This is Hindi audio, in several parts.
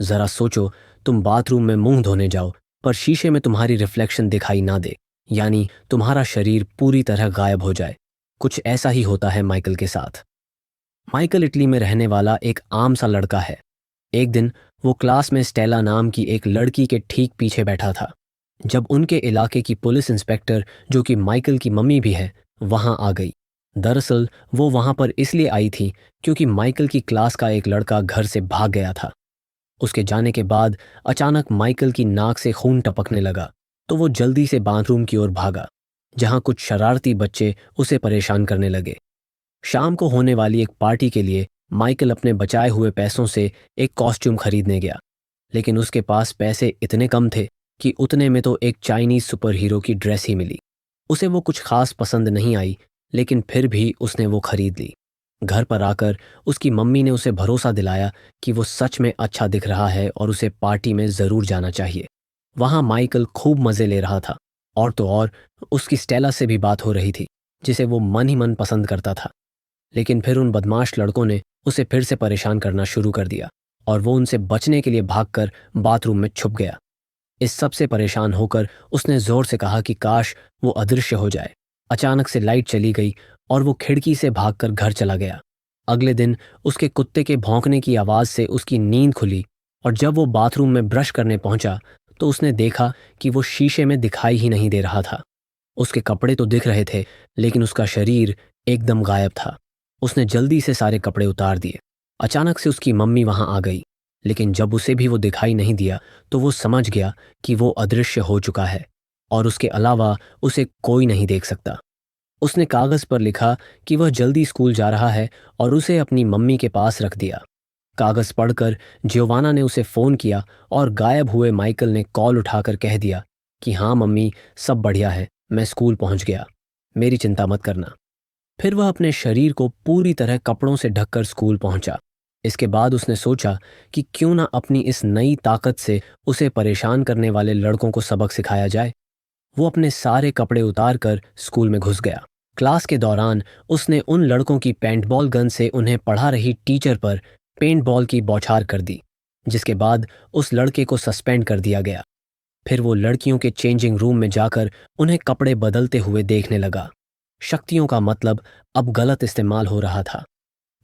जरा सोचो, तुम बाथरूम में मुंह धोने जाओ पर शीशे में तुम्हारी रिफ्लेक्शन दिखाई ना दे, यानी तुम्हारा शरीर पूरी तरह गायब हो जाए। कुछ ऐसा ही होता है माइकल के साथ। माइकल इटली में रहने वाला एक आम सा लड़का है। एक दिन वो क्लास में स्टेला नाम की एक लड़की के ठीक पीछे बैठा था जब उनके इलाके की पुलिस इंस्पेक्टर, जो कि माइकल की मम्मी भी है, वहां आ गई। दरअसल वो वहां पर इसलिए आई थी क्योंकि माइकल की क्लास का एक लड़का घर से भाग गया था। उसके जाने के बाद अचानक माइकल की नाक से खून टपकने लगा, तो वो जल्दी से बाथरूम की ओर भागा, जहां कुछ शरारती बच्चे उसे परेशान करने लगे। शाम को होने वाली एक पार्टी के लिए माइकल अपने बचाए हुए पैसों से एक कॉस्ट्यूम खरीदने गया, लेकिन उसके पास पैसे इतने कम थे कि उतने में तो एक चाइनीज सुपर हीरो की ड्रेस ही मिली। उसे वो कुछ खास पसंद नहीं आई, लेकिन फिर भी उसने वो खरीद ली। घर पर आकर उसकी मम्मी ने उसे भरोसा दिलाया कि वो सच में अच्छा दिख रहा है और उसे पार्टी में ज़रूर जाना चाहिए। वहाँ माइकल खूब मज़े ले रहा था, और तो और उसकी स्टेला से भी बात हो रही थी, जिसे वो मन ही मन पसंद करता था। लेकिन फिर उन बदमाश लड़कों ने उसे फिर से परेशान करना शुरू कर दिया और वो उनसे बचने के लिए भागकर बाथरूम में छुप गया। इस सब से परेशान होकर उसने जोर से कहा कि काश वो अदृश्य हो जाए। अचानक से लाइट चली गई और वो खिड़की से भागकर घर चला गया। अगले दिन उसके कुत्ते के भौंकने की आवाज़ से उसकी नींद खुली, और जब वो बाथरूम में ब्रश करने पहुंचा तो उसने देखा कि वो शीशे में दिखाई ही नहीं दे रहा था। उसके कपड़े तो दिख रहे थे, लेकिन उसका शरीर एकदम गायब था। उसने जल्दी से सारे कपड़े उतार दिए। अचानक से उसकी मम्मी वहां आ गई, लेकिन जब उसे भी वो दिखाई नहीं दिया तो वो समझ गया कि वो अदृश्य हो चुका है और उसके अलावा उसे कोई नहीं देख सकता। उसने कागज पर लिखा कि वह जल्दी स्कूल जा रहा है और उसे अपनी मम्मी के पास रख दिया। कागज पढ़कर जियोवाना ने उसे फ़ोन किया और गायब हुए माइकल ने कॉल उठाकर कह दिया कि हाँ मम्मी, सब बढ़िया है, मैं स्कूल पहुंच गया, मेरी चिंता मत करना। फिर वह अपने शरीर को पूरी तरह कपड़ों से ढककर स्कूल पहुंचा। इसके बाद उसने सोचा कि क्यों ना अपनी इस नई ताकत से उसे परेशान करने वाले लड़कों को सबक सिखाया जाए। वो अपने सारे कपड़े उतार कर स्कूल में घुस गया। क्लास के दौरान उसने उन लड़कों की पेंटबॉल गन से उन्हें पढ़ा रही टीचर पर पेंटबॉल की बौछार कर दी, जिसके बाद उस लड़के को सस्पेंड कर दिया गया। फिर वो लड़कियों के चेंजिंग रूम में जाकर उन्हें कपड़े बदलते हुए देखने लगा। शक्तियों का मतलब अब गलत इस्तेमाल हो रहा था।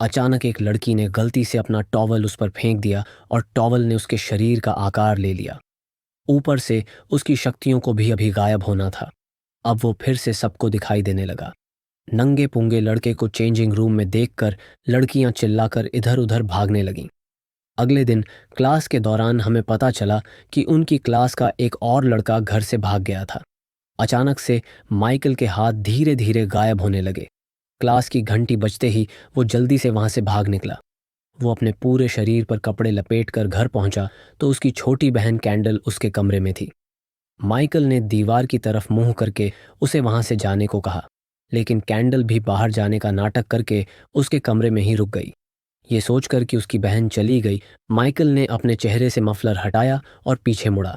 अचानक एक लड़की ने गलती से अपना टॉवल उस पर फेंक दिया और टॉवल ने उसके शरीर का आकार ले लिया। ऊपर से उसकी शक्तियों को भी अभी गायब होना था। अब वो फिर से सबको दिखाई देने लगा। नंगे पुंगे लड़के को चेंजिंग रूम में देखकर लड़कियां चिल्लाकर इधर उधर भागने लगीं। अगले दिन क्लास के दौरान हमें पता चला कि उनकी क्लास का एक और लड़का घर से भाग गया था। अचानक से माइकल के हाथ धीरे धीरे गायब होने लगे। क्लास की घंटी बजते ही वो जल्दी से वहां से भाग निकला। वो अपने पूरे शरीर पर कपड़े लपेटकर घर पहुंचा तो उसकी छोटी बहन कैंडल उसके कमरे में थी। माइकल ने दीवार की तरफ मुंह करके उसे वहां से जाने को कहा, लेकिन कैंडल भी बाहर जाने का नाटक करके उसके कमरे में ही रुक गई। ये सोचकर कि उसकी बहन चली गई, माइकल ने अपने चेहरे से मफलर हटाया और पीछे मुड़ा।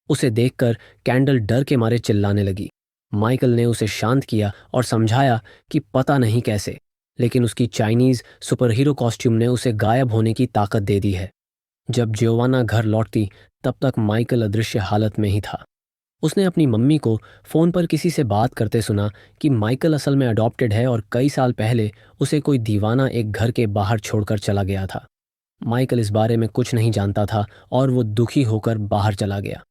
उसे देखकर कैंडल डर के मारे चिल्लाने लगी। माइकल ने उसे शांत किया और समझाया कि पता नहीं कैसे, लेकिन उसकी चाइनीज सुपर हीरो कॉस्ट्यूम ने उसे गायब होने की ताकत दे दी है। जब जियोवाना घर लौटती तब तक माइकल अदृश्य हालत में ही था। उसने अपनी मम्मी को फ़ोन पर किसी से बात करते सुना कि माइकल असल में अडॉप्टेड है और कई साल पहले उसे कोई दीवाना एक घर के बाहर छोड़कर चला गया था। माइकल इस बारे में कुछ नहीं जानता था और वो दुखी होकर बाहर चला गया।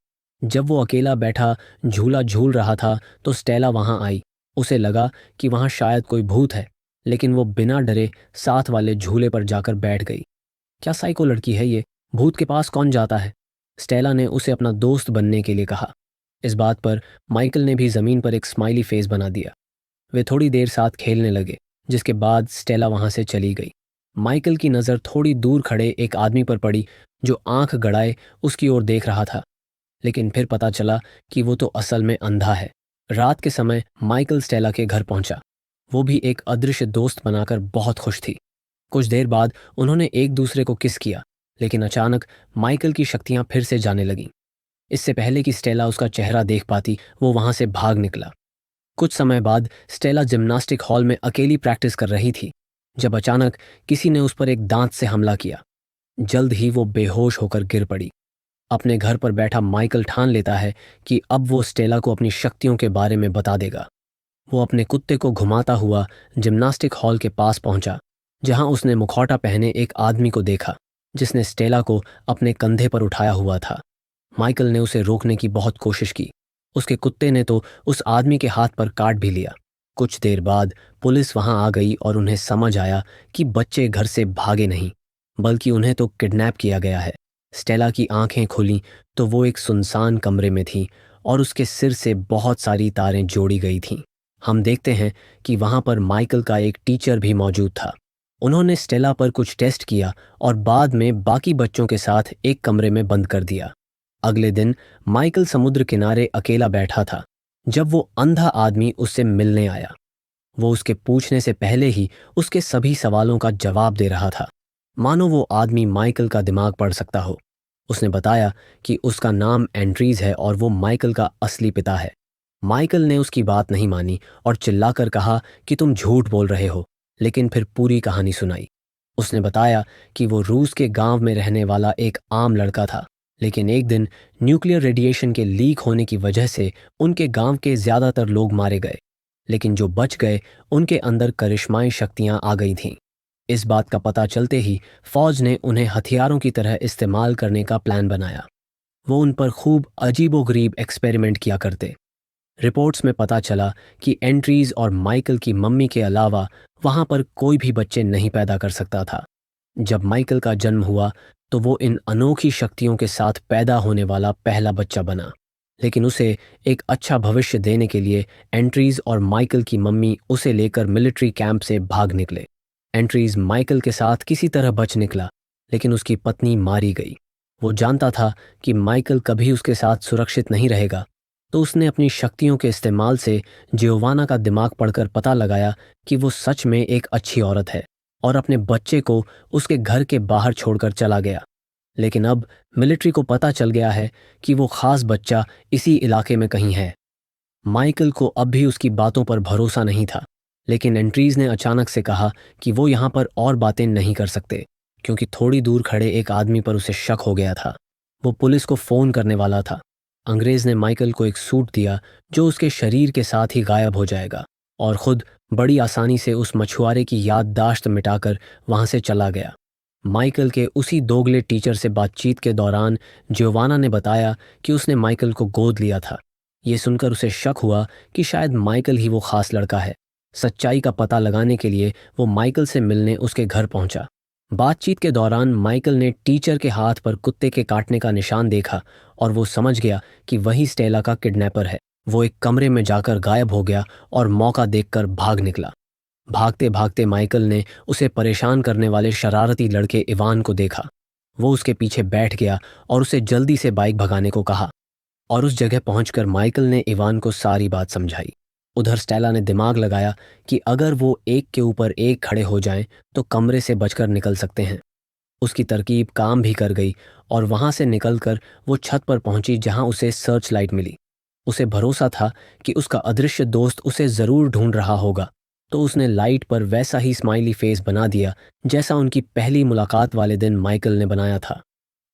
जब वो अकेला बैठा झूला झूल रहा था तो स्टेला वहां आई। उसे लगा कि वहां शायद कोई भूत है, लेकिन वो बिना डरे साथ वाले झूले पर जाकर बैठ गई। क्या साइको लड़की है ये, भूत के पास कौन जाता है? स्टेला ने उसे अपना दोस्त बनने के लिए कहा। इस बात पर माइकल ने भी जमीन पर एक स्माइली फेस बना दिया। वे थोड़ी देर साथ खेलने लगे, जिसके बाद स्टेला वहां से चली गई। माइकल की नज़र थोड़ी दूर खड़े एक आदमी पर पड़ी जो आंख गड़ाए उसकी ओर देख रहा था, लेकिन फिर पता चला कि वो तो असल में अंधा है। रात के समय माइकल स्टेला के घर पहुंचा। वो भी एक अदृश्य दोस्त बनाकर बहुत खुश थी। कुछ देर बाद उन्होंने एक दूसरे को किस किया, लेकिन अचानक माइकल की शक्तियां फिर से जाने लगीं। इससे पहले कि स्टेला उसका चेहरा देख पाती, वो वहां से भाग निकला। कुछ समय बाद स्टेला जिम्नास्टिक हॉल में अकेली प्रैक्टिस कर रही थी जब अचानक किसी ने उस पर एक दांत से हमला किया। जल्द ही वो बेहोश होकर गिर पड़ी। अपने घर पर बैठा माइकल ठान लेता है कि अब वो स्टेला को अपनी शक्तियों के बारे में बता देगा। वो अपने कुत्ते को घुमाता हुआ जिम्नास्टिक हॉल के पास पहुंचा, जहां उसने मुखौटा पहने एक आदमी को देखा जिसने स्टेला को अपने कंधे पर उठाया हुआ था। माइकल ने उसे रोकने की बहुत कोशिश की। उसके कुत्ते ने तो उस आदमी के हाथ पर काट भी लिया। कुछ देर बाद पुलिस वहां आ गई और उन्हें समझ आया कि बच्चे घर से भागे नहीं, बल्कि उन्हें तो किडनैप किया गया है। स्टेला की आंखें खुलीं तो वो एक सुनसान कमरे में थी और उसके सिर से बहुत सारी तारें जोड़ी गई थीं। हम देखते हैं कि वहां पर माइकल का एक टीचर भी मौजूद था। उन्होंने स्टेला पर कुछ टेस्ट किया और बाद में बाकी बच्चों के साथ एक कमरे में बंद कर दिया। अगले दिन माइकल समुद्र किनारे अकेला बैठा था जब वो अंधा आदमी उससे मिलने आया। वो उसके पूछने से पहले ही उसके सभी सवालों का जवाब दे रहा था, मानो वो आदमी माइकल का दिमाग पढ़ सकता हो। उसने बताया कि उसका नाम एंड्रीज है और वो माइकल का असली पिता है। माइकल ने उसकी बात नहीं मानी और चिल्लाकर कहा कि तुम झूठ बोल रहे हो, लेकिन फिर पूरी कहानी सुनाई। उसने बताया कि वो रूस के गांव में रहने वाला एक आम लड़का था, लेकिन एक दिन न्यूक्लियर रेडिएशन के लीक होने की वजह से उनके गांव के ज्यादातर लोग मारे गए, लेकिन जो बच गए उनके अंदर करिश्माई शक्तियां आ गई थीं। इस बात का पता चलते ही फौज ने उन्हें हथियारों की तरह इस्तेमाल करने का प्लान बनाया। वो उन पर खूब अजीबोगरीब एक्सपेरिमेंट किया करते। रिपोर्ट्स में पता चला कि एंट्रीज और माइकल की मम्मी के अलावा वहां पर कोई भी बच्चे नहीं पैदा कर सकता था। जब माइकल का जन्म हुआ तो वो इन अनोखी शक्तियों के साथ पैदा होने वाला पहला बच्चा बना, लेकिन उसे एक अच्छा भविष्य देने के लिए एंट्रीज और माइकल की मम्मी उसे लेकर मिलिट्री कैंप से भाग निकले। एंट्रीज माइकल के साथ किसी तरह बच निकला, लेकिन उसकी पत्नी मारी गई। वो जानता था कि माइकल कभी उसके साथ सुरक्षित नहीं रहेगा, तो उसने अपनी शक्तियों के इस्तेमाल से जियोवाना का दिमाग पढ़कर पता लगाया कि वो सच में एक अच्छी औरत है और अपने बच्चे को उसके घर के बाहर छोड़कर चला गया। लेकिन अब मिलिट्री को पता चल गया है कि वो खास बच्चा इसी इलाके में कहीं है। माइकल को अब भी उसकी बातों पर भरोसा नहीं था, लेकिन एंट्रीज ने अचानक से कहा कि वो यहाँ पर और बातें नहीं कर सकते, क्योंकि थोड़ी दूर खड़े एक आदमी पर उसे शक हो गया था। वो पुलिस को फ़ोन करने वाला था। अंग्रेज ने माइकल को एक सूट दिया जो उसके शरीर के साथ ही गायब हो जाएगा, और खुद बड़ी आसानी से उस मछुआरे की याददाश्त मिटाकर वहां से चला गया। माइकल के उसी दोगले टीचर से बातचीत के दौरान जियोवाना ने बताया कि उसने माइकल को गोद लिया था। ये सुनकर उसे शक हुआ कि शायद माइकल ही वो खास लड़का है। सच्चाई का पता लगाने के लिए वो माइकल से मिलने उसके घर पहुंचा। बातचीत के दौरान माइकल ने टीचर के हाथ पर कुत्ते के काटने का निशान देखा और वो समझ गया कि वही स्टेला का किडनैपर है। वो एक कमरे में जाकर गायब हो गया और मौका देखकर भाग निकला। भागते भागते माइकल ने उसे परेशान करने वाले शरारती लड़के इवान को देखा। वो उसके पीछे बैठ गया और उसे जल्दी से बाइक भगाने को कहा, और उस जगह पहुंचकर माइकल ने इवान को सारी बात समझाई। उधर स्टेला ने दिमाग लगाया कि अगर वो एक के ऊपर एक खड़े हो जाएं तो कमरे से बचकर निकल सकते हैं। उसकी तरकीब काम भी कर गई और वहां से निकलकर वो छत पर पहुंची जहां उसे सर्च लाइट मिली। उसे भरोसा था कि उसका अदृश्य दोस्त उसे जरूर ढूंढ रहा होगा, तो उसने लाइट पर वैसा ही स्माइली फेस बना दिया जैसा उनकी पहली मुलाकात वाले दिन माइकल ने बनाया था।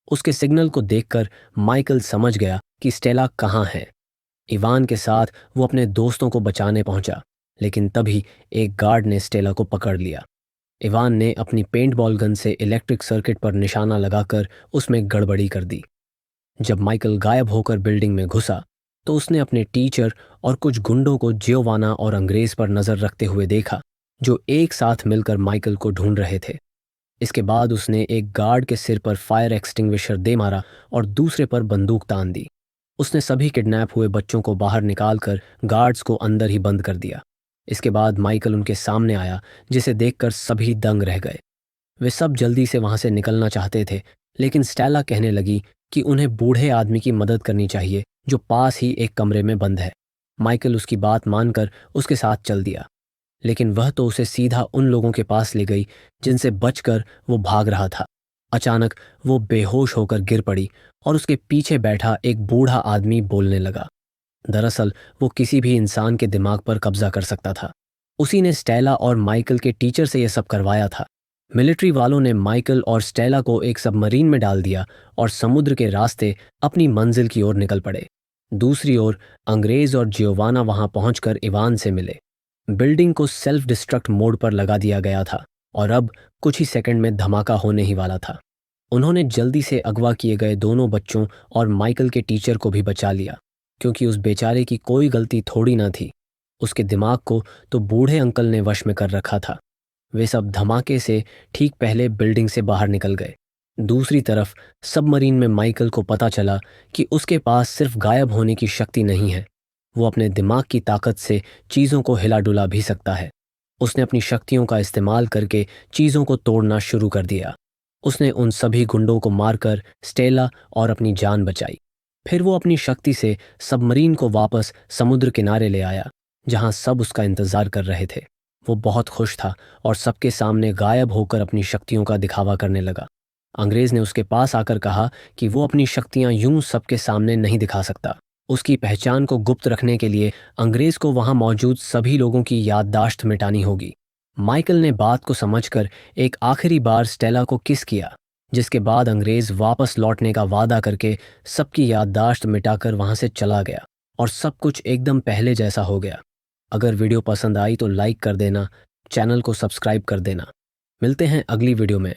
उसके सिग्नल को देखकर माइकल समझ गया कि स्टेला कहाँ है। इवान के साथ वो अपने दोस्तों को बचाने पहुंचा, लेकिन तभी एक गार्ड ने स्टेला को पकड़ लिया। इवान ने अपनी पेंटबॉल गन से इलेक्ट्रिक सर्किट पर निशाना लगाकर उसमें गड़बड़ी कर दी। जब माइकल गायब होकर बिल्डिंग में घुसा तो उसने अपने टीचर और कुछ गुंडों को जियोवाना और अंग्रेज पर नजर रखते हुए देखा, जो एक साथ मिलकर माइकल को ढूंढ रहे थे। इसके बाद उसने एक गार्ड के सिर पर फायर एक्सटिंग्विशर दे मारा और दूसरे पर बंदूक तान दी। उसने सभी किडनैप हुए बच्चों को बाहर निकालकर गार्ड्स को अंदर ही बंद कर दिया। इसके बाद माइकल उनके सामने आया, जिसे देखकर सभी दंग रह गए। वे सब जल्दी से वहां से निकलना चाहते थे, लेकिन स्टेला कहने लगी कि उन्हें बूढ़े आदमी की मदद करनी चाहिए जो पास ही एक कमरे में बंद है। माइकल उसकी बात मानकर उसके साथ चल दिया, लेकिन वह तो उसे सीधा उन लोगों के पास ले गई जिनसे बचकर वो भाग रहा था। अचानक वो बेहोश होकर गिर पड़ी और उसके पीछे बैठा एक बूढ़ा आदमी बोलने लगा। दरअसल वो किसी भी इंसान के दिमाग पर कब्जा कर सकता था। उसी ने स्टेला और माइकल के टीचर से यह सब करवाया था। मिलिट्री वालों ने माइकल और स्टेला को एक सबमरीन में डाल दिया और समुद्र के रास्ते अपनी मंजिल की ओर निकल पड़े। दूसरी ओर अंग्रेज और जियोवाना वहां पहुंचकर इवान से मिले। बिल्डिंग को सेल्फ डिस्ट्रक्ट मोड पर लगा दिया गया था और अब कुछ ही सेकंड में धमाका होने ही वाला था। उन्होंने जल्दी से अगवा किए गए दोनों बच्चों और माइकल के टीचर को भी बचा लिया, क्योंकि उस बेचारे की कोई गलती थोड़ी ना थी। उसके दिमाग को तो बूढ़े अंकल ने वश में कर रखा था। वे सब धमाके से ठीक पहले बिल्डिंग से बाहर निकल गए। दूसरी तरफ सबमरीन में माइकल को पता चला कि उसके पास सिर्फ गायब होने की शक्ति नहीं है, वो अपने दिमाग की ताकत से चीज़ों को हिला डुला भी सकता है। उसने अपनी शक्तियों का इस्तेमाल करके चीज़ों को तोड़ना शुरू कर दिया। उसने उन सभी गुंडों को मारकर स्टेला और अपनी जान बचाई। फिर वो अपनी शक्ति से सबमरीन को वापस समुद्र किनारे ले आया, जहां सब उसका इंतजार कर रहे थे। वो बहुत खुश था और सबके सामने गायब होकर अपनी शक्तियों का दिखावा करने लगा। अंग्रेज ने उसके पास आकर कहा कि वो अपनी शक्तियां यूं सबके सामने नहीं दिखा सकता। उसकी पहचान को गुप्त रखने के लिए अंग्रेज को वहां मौजूद सभी लोगों की याददाश्त मिटानी होगी। माइकल ने बात को समझकर एक आखिरी बार स्टेला को किस किया, जिसके बाद अंग्रेज वापस लौटने का वादा करके सबकी याददाश्त मिटाकर वहां से चला गया और सब कुछ एकदम पहले जैसा हो गया। अगर वीडियो पसंद आई तो लाइक कर देना, चैनल को सब्सक्राइब कर देना। मिलते हैं अगली वीडियो में।